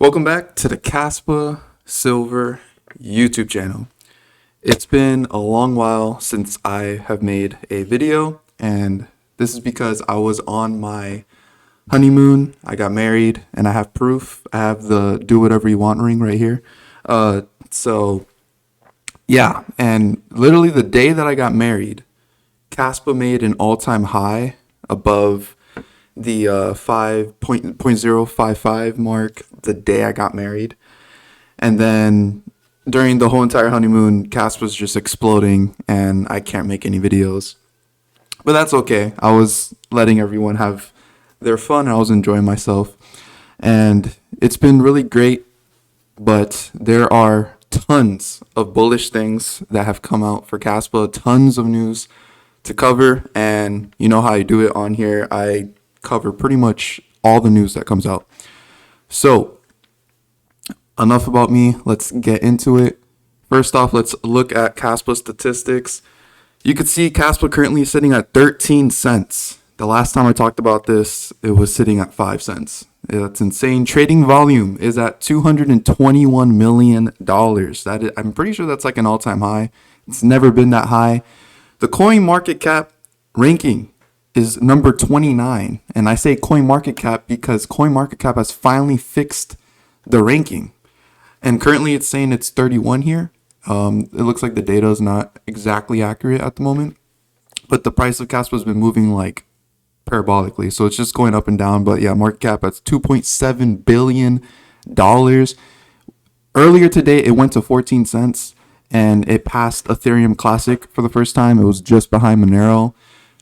Welcome back to the Kaspa Silver YouTube channel. It's been a long while since I have made a video, and this is because I was on my honeymoon. I got married and I have proof. I have the do whatever you want ring right here. So yeah, and literally the day that I got married, Kaspa made an all-time high above the 5.055 mark the day I got married. And then during the whole entire honeymoon, Kaspa was just exploding and I can't make any videos. But that's okay. I was letting everyone have their fun and I was enjoying myself. And it's been really great, but there are tons of bullish things that have come out for Kaspa, tons of news to cover. And you know how I do it on here. I cover pretty much all the news that comes out. So enough about me. Let's get into it. First off, let's look at Kaspa statistics. You can see Kaspa currently sitting at 13 cents. The last time I talked about this, it was sitting at 5 cents. That's insane. Trading volume is at $221 million. I'm pretty sure that's like an all-time high. It's never been that high. The coin market cap ranking is number 29. And I say coin market cap because coin market cap has finally fixed the ranking. And currently it's saying it's 31 here. It looks like the data is not exactly accurate at the moment, but the price of Kaspa has been moving like parabolically. So it's just going up and down. But yeah, market cap at $2.7 billion. Earlier today, it went to 14 cents and it passed Ethereum Classic for the first time. It was just behind Monero.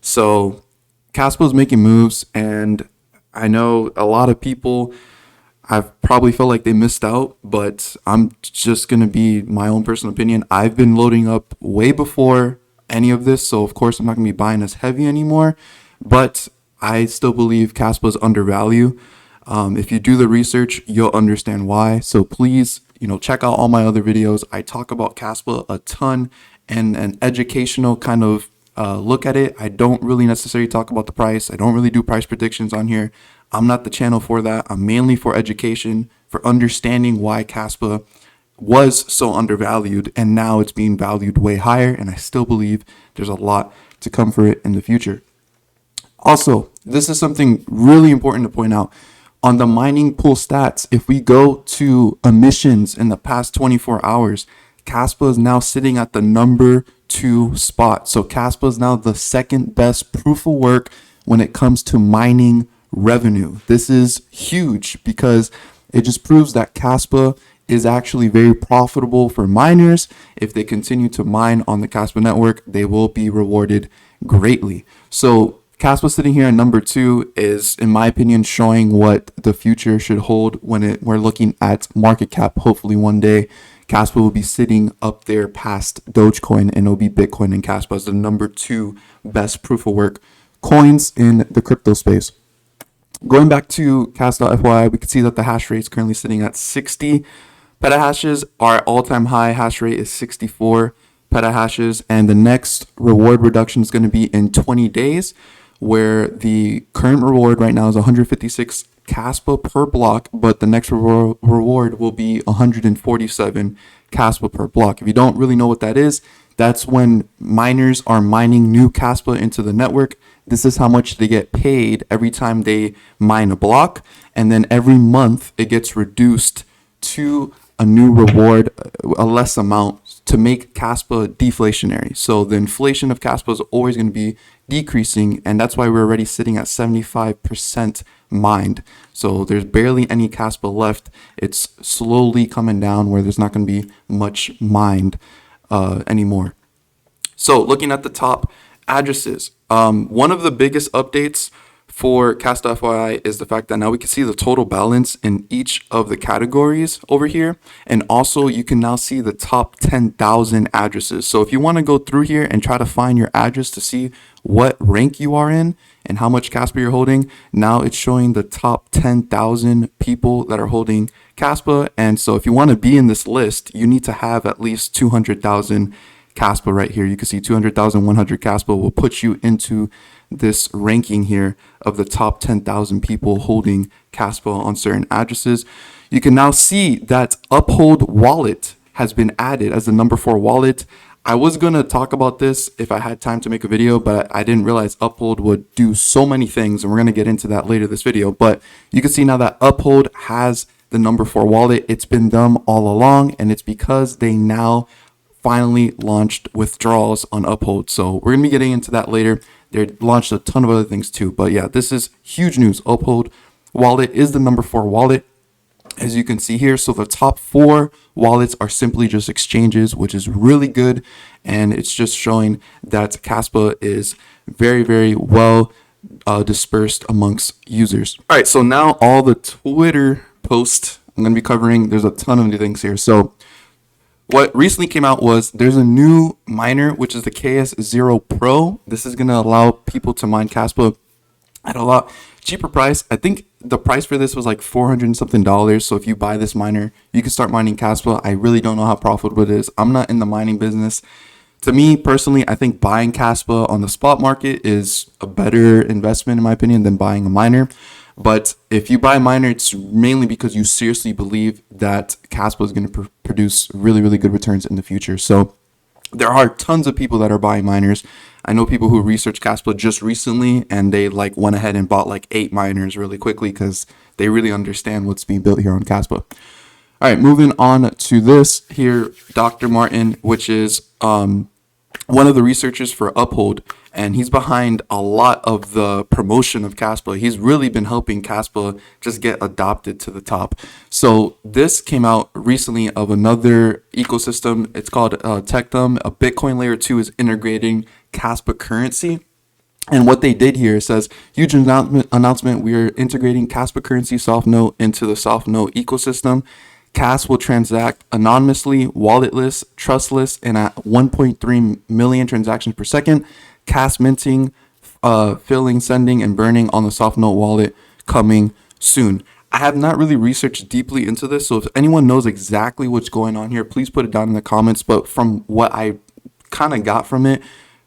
So Kaspa is making moves, and I know a lot of people I've probably felt like they missed out, but I'm just going to be my own personal opinion. I've been loading up way before any of this, so of course I'm not going to be buying as heavy anymore, but I still believe Kaspa is undervalued. If you do the research, you'll understand why. So please, check out all my other videos. I talk about Kaspa a ton and an educational kind of look at it. I don't really necessarily talk about the price. I don't really do price predictions on here. I'm not the channel for that. I'm mainly for education, for understanding why Kaspa was so undervalued and now it's being valued way higher. And I still believe there's a lot to come for it in the future. Also, this is something really important to point out. On the mining pool stats, if we go to emissions in the past 24 hours, Kaspa is now sitting at the number 2 spot. So Kaspa is now the second best proof of work when it comes to mining revenue. This is huge because it just proves that Kaspa is actually very profitable for miners. If they continue to mine on the Kaspa network, they will be rewarded greatly. So Kaspa sitting here at number 2 is, in my opinion, showing what the future should hold when we're looking at market cap. Hopefully one day Kaspa will be sitting up there past Dogecoin, and it'll be Bitcoin and Kaspa as the number 2 best proof of work coins in the crypto space. Going back to Kas.fyi, we can see that the hash rate is currently sitting at 60 petahashes. Our all-time high hash rate is 64 petahashes, and the next reward reduction is going to be in 20 days, where the current reward right now is 156 Kaspa per block, but the next reward will be 147 Kaspa per block. If you don't really know what that is, that's when miners are mining new Kaspa into the network. This is how much they get paid every time they mine a block, and then every month it gets reduced to a new reward, a less amount, to make Kaspa deflationary. So the inflation of Kaspa is always going to be decreasing, and that's why we're already sitting at 75% mined. So there's barely any Kaspa left. It's slowly coming down where there's not going to be much mined anymore. So looking at the top addresses, one of the biggest updates for Kas.fyi is the fact that now we can see the total balance in each of the categories over here. And also you can now see the top 10,000 addresses. So if you want to go through here and try to find your address to see what rank you are in and how much Kaspa you're holding, now it's showing the top 10,000 people that are holding Kaspa. And so if you want to be in this list, you need to have at least 200,000 Kaspa right here. You can see 200,100 Kaspa will put you into this ranking here of the top 10,000 people holding Kaspa on certain addresses. you can now see that Uphold wallet has been added as the number 4 wallet. I was going to talk about this if I had time to make a video, but I didn't realize Uphold would do so many things, and we're going to get into that later this video. But you can see now that Uphold has the number 4 wallet. It's been them all along, and it's because they now finally launched withdrawals on Uphold. So we're going to be getting into that later. They launched a ton of other things too. But yeah, this is huge news. Uphold wallet is the number 4 wallet, as you can see here. So the top 4 wallets are simply just exchanges, which is really good. And it's just showing that Kaspa is very, very well dispersed amongst users. All right, so now all the Twitter posts I'm going to be covering, there's a ton of new things here. So what recently came out was there's a new miner, which is the KS0 PRO. This is going to allow people to mine Kaspa at a lot cheaper price. I think the price for this was like $400 and something. So if you buy this miner, you can start mining Kaspa. I really don't know how profitable it is. I'm not in the mining business. To me personally, I think buying Kaspa on the spot market is a better investment in my opinion than buying a miner. But if you buy a miner, it's mainly because you seriously believe that Kaspa is going to produce really, really good returns in the future. So there are tons of people that are buying miners. I know people who researched Kaspa just recently, and they like went ahead and bought like 8 miners really quickly because they really understand what's being built here on Kaspa. All right, moving on to this here, Dr. Martin, which is one of the researchers for Uphold, and he's behind a lot of the promotion of Kaspa. He's really been helping Kaspa just get adopted to the top. So this came out recently of another ecosystem. It's called Tectum. A Bitcoin layer 2 is integrating Kaspa currency. And what they did here says, huge announcement. We are integrating Kaspa currency soft note into the soft note ecosystem. KAS will transact anonymously, walletless, trustless, and at 1.3 million transactions per second. KAS minting, filling, sending, and burning on the Softnote wallet coming soon. I have not really researched deeply into this, so if anyone knows exactly what's going on here, please put it down in the comments. But from what I kind of got from it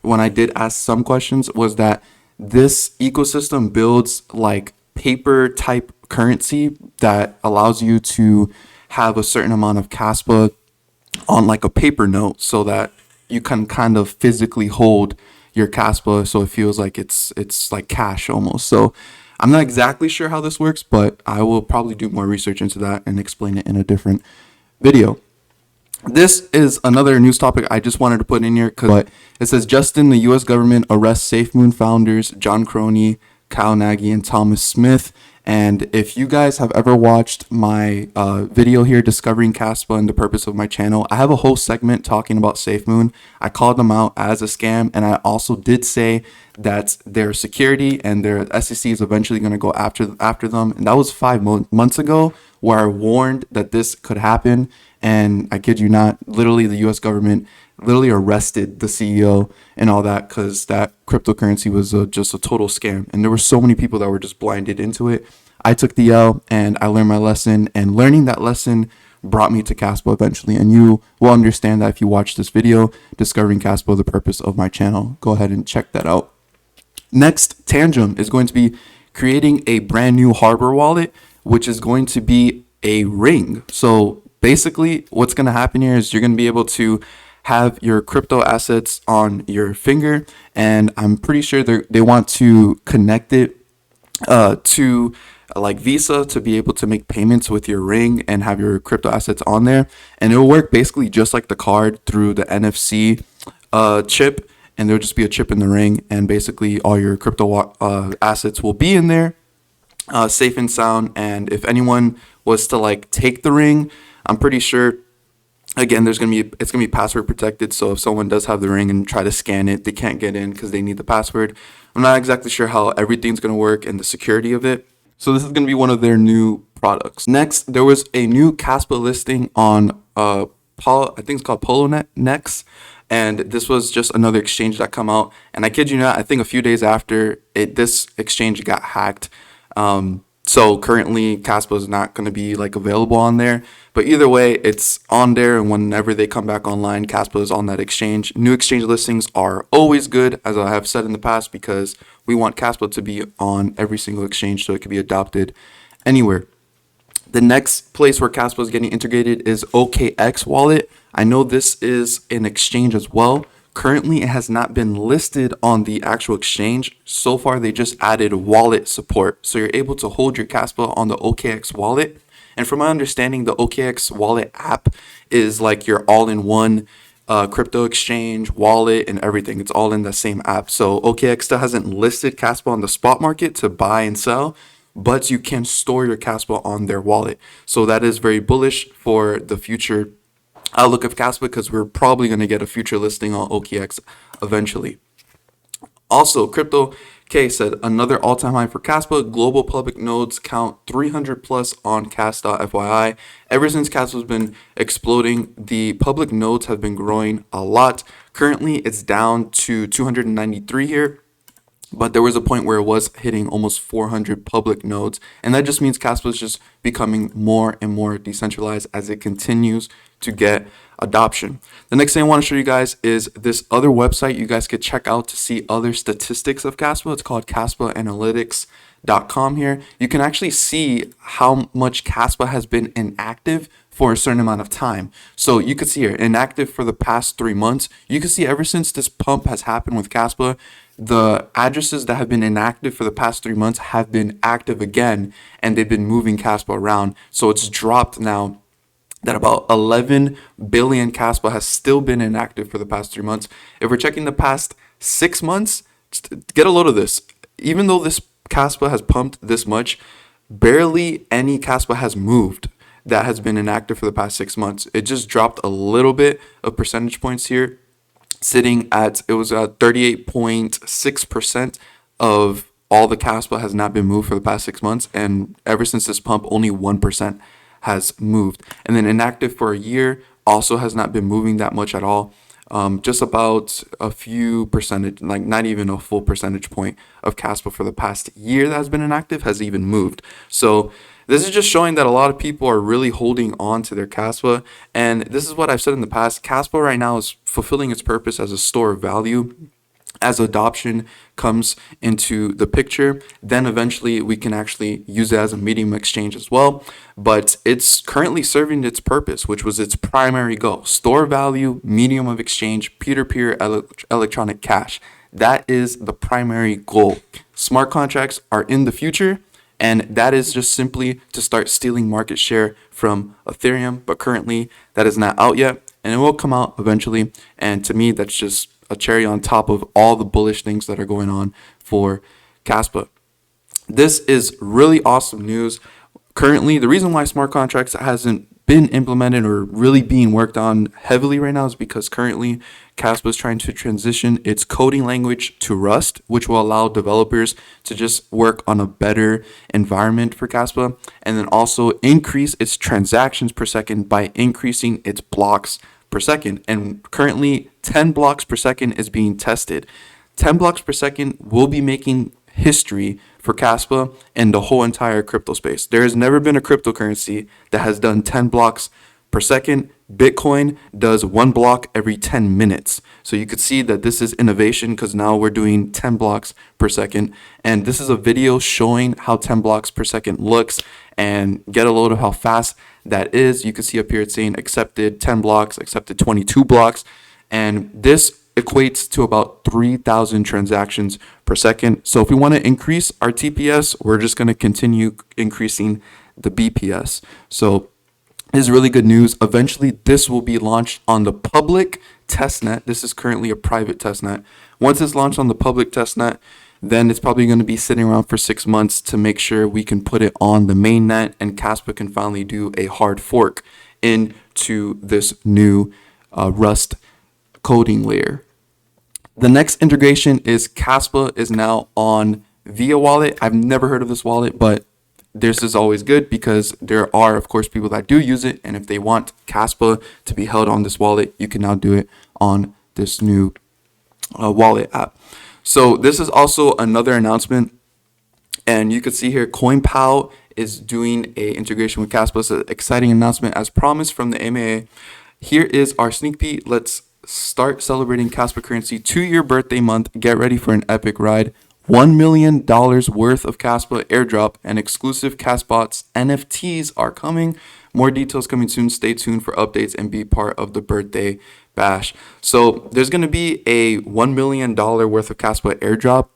when I did ask some questions was that this ecosystem builds like paper type currency that allows you to have a certain amount of Kaspa on like a paper note so that you can kind of physically hold your Kaspa so it feels like it's like cash almost. So I'm not exactly sure how this works, but I will probably do more research into that and explain it in a different video. This is another news topic I just wanted to put in here because it says Justin, the U.S. government arrests Safemoon founders John Crony, Kyle Nagy, and Thomas Smith. And if you guys have ever watched my video here, Discovering Kaspa and the Purpose of My Channel, I have a whole segment talking about Safemoon. I called them out as a scam, and I also did say that their security and their SEC is eventually going to go after them. And that was 5 months ago, where I warned that this could happen. And I kid you not, literally the U.S. government literally arrested the CEO and all that because that cryptocurrency was just a total scam. And there were so many people that were just blinded into it. I took the L and I learned my lesson, and learning that lesson brought me to Kaspa eventually. And you will understand that if you watch this video, Discovering Kaspa, the Purpose of My Channel. Go ahead and check that out. Next, Tangem is going to be creating a brand new hardware wallet, which is going to be a ring. So basically what's going to happen here is you're going to be able to have your crypto assets on your finger, and I'm pretty sure they want to connect it to like Visa to be able to make payments with your ring and have your crypto assets on there. And it will work basically just like the card through the NFC chip, and there'll just be a chip in the ring, and basically all your crypto assets will be in there, safe and sound. And if anyone was to like take the ring, I'm pretty sure, again, it's gonna be password protected. So if someone does have the ring and try to scan it, they can't get in because they need the password. I'm not exactly sure how everything's gonna work and the security of it. So this is gonna be one of their new products. Next, there was a new Kaspa listing on I think it's called Poloniex, and this was just another exchange that come out. And I kid you not, I think a few days after this exchange got hacked. So currently Kaspa is not going to be like available on there, but either way, it's on there. And whenever they come back online, Kaspa is on that exchange. New exchange listings are always good, as I have said in the past, because we want Kaspa to be on every single exchange so it can be adopted anywhere. The next place where Kaspa is getting integrated is OKX wallet. I know this is an exchange as well. Currently, it has not been listed on the actual exchange. So far, they just added wallet support. So you're able to hold your Kaspa on the OKX wallet. And from my understanding, the OKX wallet app is like your all-in-one crypto exchange, wallet, and everything. It's all in the same app. So OKX still hasn't listed Kaspa on the spot market to buy and sell, but you can store your Kaspa on their wallet. So that is very bullish for the future outlook of Kaspa, because we're probably going to get a future listing on OKX eventually. Also, Crypto K said another all-time high for Kaspa. Global public nodes count 300 plus on Kas.fyi. Ever since Kaspa has been exploding, the public nodes have been growing a lot. Currently, it's down to 293 here. But there was a point where it was hitting almost 400 public nodes. And that just means Kaspa is just becoming more and more decentralized as it continues to get adoption. The next thing I want to show you guys is this other website you guys could check out to see other statistics of Kaspa. It's called Kaspalyitics.com here. You can actually see how much Kaspa has been inactive for a certain amount of time. So you could see here, inactive for the past 3 months. You can see ever since this pump has happened with Kaspa, the addresses that have been inactive for the past 3 months have been active again, and they've been moving Kaspa around. So it's dropped now that about 11 billion Kaspa has still been inactive for the past 3 months. If we're checking the past 6 months, get a load of this. Even though this Kaspa has pumped this much, barely any Kaspa has moved that has been inactive for the past 6 months. It just dropped a little bit of percentage points here, sitting at, it was at 38.6% of all the Kaspa has not been moved for the past 6 months. And ever since this pump, only 1% has moved. And then inactive for a year also has not been moving that much at all. Just about a few percentage, like not even a full percentage point of Kaspa for the past year that has been inactive has even moved. So this is just showing that a lot of people are really holding on to their Kaspa. And this is what I've said in the past. Kaspa right now is fulfilling its purpose as a store of value. As adoption comes into the picture, then eventually we can actually use it as a medium exchange as well. But it's currently serving its purpose, which was its primary goal: store value, medium of exchange, peer-to-peer electronic cash. That is the primary goal. Smart contracts are in the future, and that is just simply to start stealing market share from Ethereum. But currently that is not out yet, and it will come out eventually. And to me, that's just a cherry on top of all the bullish things that are going on for Kaspa. This is really awesome news. Currently, the reason why smart contracts hasn't been implemented or really being worked on heavily right now is because currently Kaspa is trying to transition its coding language to Rust, which will allow developers to just work on a better environment for Kaspa, and then also increase its transactions per second by increasing its blocks per second. And currently 10 blocks per second is being tested. 10 blocks per second will be making history for Kaspa and the whole entire crypto space. There has never been a cryptocurrency that has done 10 blocks per second. Bitcoin does 1 block every 10 minutes. So you could see that this is innovation, because now we're doing 10 blocks per second. And this is a video showing how 10 blocks per second looks, and get a load of how fast that is. You can see up here it's saying accepted 10 blocks, accepted 22 blocks. And this equates to about 3,000 transactions per second. So if we want to increase our TPS, we're just going to continue increasing the BPS. So this is really good news. Eventually, this will be launched on the public testnet. This is currently a private testnet. Once it's launched on the public testnet, then it's probably going to be sitting around for 6 months to make sure we can put it on the mainnet, and Kaspa can finally do a hard fork into this new Rust coding layer. The next integration is Kaspa is now on Via Wallet. I've never heard of this wallet, but this is always good because there are, of course, people that do use it. And if they want Kaspa to be held on this wallet, you can now do it on this new wallet app. So this is also another announcement. And you can see here, CoinPal is doing a integration with Kaspa. It's an exciting announcement as promised from the MAA. Here is our sneak peek. Let's start celebrating Kaspa currency 2-year birthday month. Get ready for an epic ride. $1 million worth of Kaspa airdrop and exclusive Kasbots NFTs are coming. More details coming soon. Stay tuned for updates and be part of the birthday bash. So there's going to be a $1 million worth of Kaspa airdrop,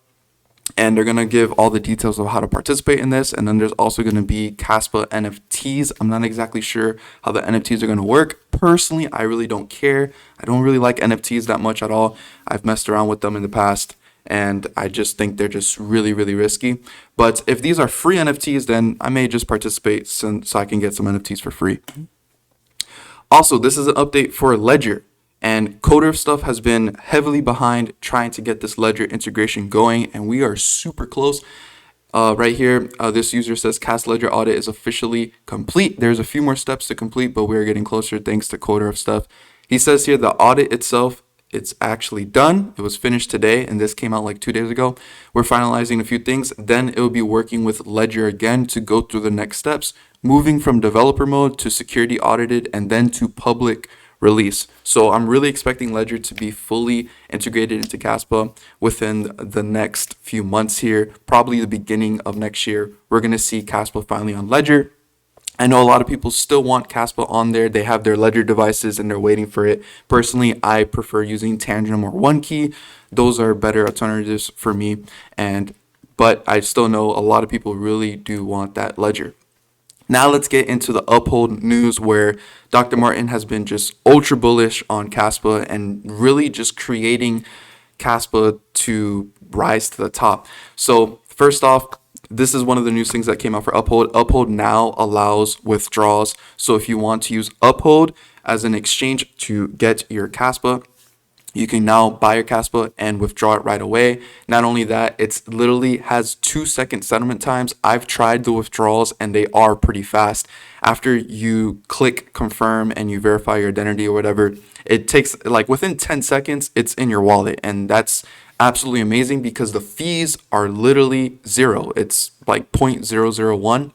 and they're going to give all the details of how to participate in this. And then there's also going to be Kaspa NFTs. I'm not exactly sure how the NFTs are going to work. Personally, I really don't care. I don't really like NFTs that much at all. I've messed around with them in the past, and I just think they're just really, really risky. But if these are free NFTs, then I may just participate so I can get some NFTs for free. Also, this is an update for Ledger. And Coder of Stuff has been heavily behind trying to get this Ledger integration going, and we are super close. Right here, this user says KAS Ledger audit is officially complete. There's a few more steps to complete, but we're getting closer thanks to Coder of Stuff. He says here the audit itself, it's actually done. It was finished today, and this came out like 2 days ago. We're finalizing a few things. Then it will be working with Ledger again to go through the next steps, moving from developer mode to security audited and then to public release. So I'm really expecting Ledger to be fully integrated into Kaspa within the next few months here, probably the beginning of next year. We're going to see Kaspa finally on Ledger. I know a lot of people still want Kaspa on there. They have their Ledger devices and they're waiting for it. Personally, I prefer using Tangem or OneKey. Those are better alternatives for me. But I still know a lot of people really do want that Ledger. Now let's get into the Uphold news, where Dr. Martin has been just ultra bullish on Kaspa and really just creating Kaspa to rise to the top. So first off, this is one of the new things that came out for Uphold. Uphold now allows withdrawals. So if you want to use Uphold as an exchange to get your Kaspa, you can now buy your Kaspa and withdraw it right away. Not only that, it's literally has 2-second settlement times. I've tried the withdrawals and they are pretty fast. After you click confirm and you verify your identity or whatever, it takes like within 10 seconds, it's in your wallet. And that's absolutely amazing because the fees are literally zero. It's like 0.001.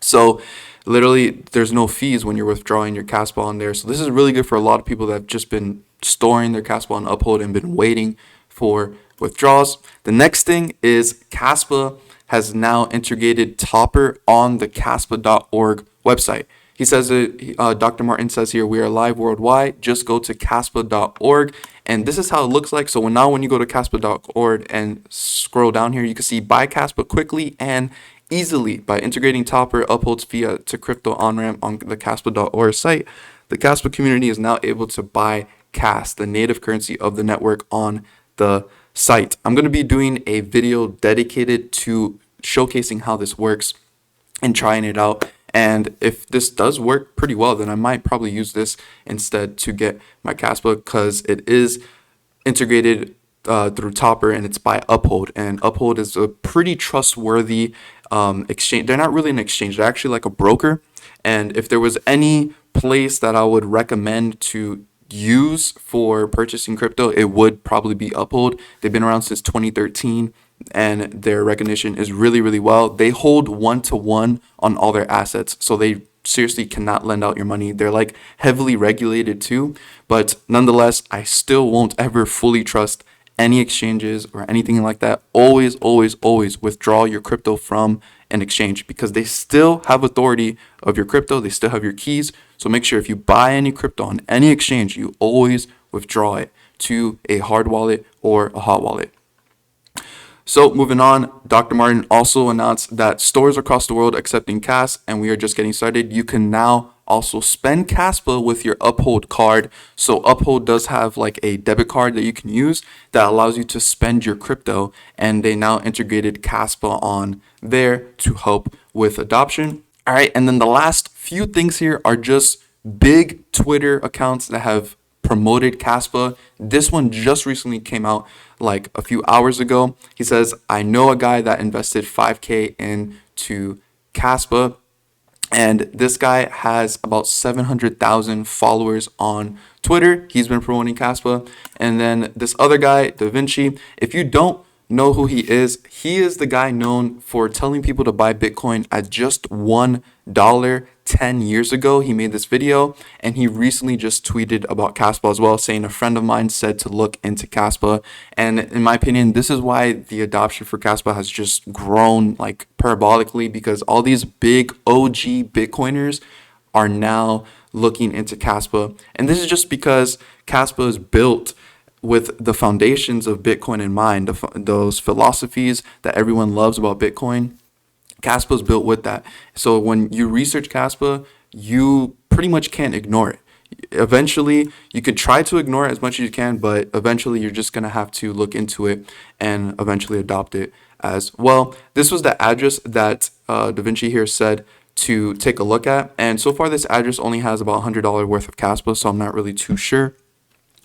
So literally there's no fees when you're withdrawing your Kaspa on there. So this is really good for a lot of people that have just been storing their Kaspa on Uphold and been waiting for withdrawals. The next thing is Kaspa has now integrated Topper on the Kaspa.org website. He says Dr. Martin says here, we are live worldwide. Just go to Kaspa.org. And this is how it looks like. So when you go to Kaspa.org and scroll down here, you can see buy Kaspa quickly and easily by integrating Topper, Uphold's fiat to crypto on-ramp on the Kaspa.org site. The Kaspa community is now able to buy KAS, the native currency of the network, on the site. I'm going to be doing a video dedicated to showcasing how this works and trying it out. And if this does work pretty well, then I might probably use this instead to get my Kaspa, because it is integrated through Topper and it's by Uphold. And Uphold is a pretty trustworthy exchange. They're not really an exchange. They're actually like a broker. And if there was any place that I would recommend to use for purchasing crypto, it would probably be Uphold. They've been around since 2013 and their recognition is really, really well. They hold 1-to-1 on all their assets. So they seriously cannot lend out your money. They're like heavily regulated too. But nonetheless, I still won't ever fully trust any exchanges or anything like that. Always, always, always withdraw your crypto from an exchange because they still have authority of your crypto. They still have your keys. So make sure if you buy any crypto on any exchange, you always withdraw it to a hard wallet or a hot wallet. So moving on, Dr. Martin also announced that stores across the world accepting KAS, and we are just getting started. You can now also spend Kaspa with your Uphold card. So Uphold does have like a debit card that you can use that allows you to spend your crypto, and they now integrated Kaspa on there to help with adoption. All right, and then the last few things here are just big Twitter accounts that have promoted Kaspa. This one just recently came out like a few hours ago. He says, I know a guy that invested $5,000 into Kaspa, and this guy has about 700,000 followers on Twitter. He's been promoting Kaspa. And then this other guy, Da Vinci, if you don't know who he is the guy known for telling people to buy Bitcoin at just $1 10 years ago. He made this video, and he recently just tweeted about Kaspa as well, saying a friend of mine said to look into Kaspa. And in my opinion, this is why the adoption for Kaspa has just grown like parabolically, because all these big OG Bitcoiners are now looking into Kaspa. And this is just because Kaspa is built with the foundations of Bitcoin in mind, those philosophies that everyone loves about Bitcoin. Kaspa is built with that. So when you research Kaspa, you pretty much can't ignore it. Eventually, you could try to ignore it as much as you can, but eventually you're just going to have to look into it and eventually adopt it as well. This was the address that Da Vinci here said to take a look at. And so far, this address only has about $100 worth of Kaspa, so I'm not really too sure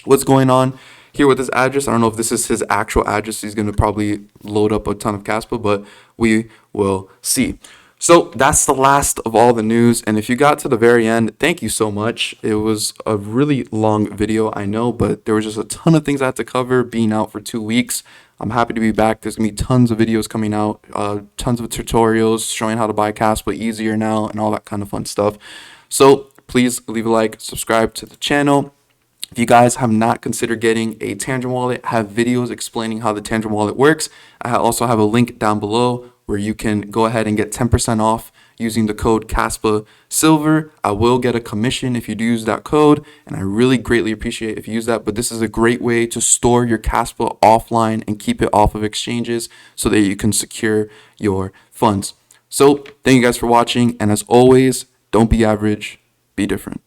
what's going on here with this address. I don't know if this is his actual address. He's going to probably load up a ton of Kaspa, but we will see. So that's the last of all the news. And if you got to the very end, thank you so much. It was a really long video, I know, but there was just a ton of things I had to cover being out for 2 weeks. I'm happy to be back. There's going to be tons of videos coming out, tons of tutorials showing how to buy Kaspa easier now and all that kind of fun stuff. So please leave a like, subscribe to the channel. If you guys have not considered getting a Tangem wallet, I have videos explaining how the Tangem wallet works. I also have a link down below where you can go ahead and get 10% off using the code Kaspa Silver. I will get a commission if you do use that code, and I really greatly appreciate if you use that. But this is a great way to store your Kaspa offline and keep it off of exchanges so that you can secure your funds. So thank you guys for watching, and as always, don't be average, be different.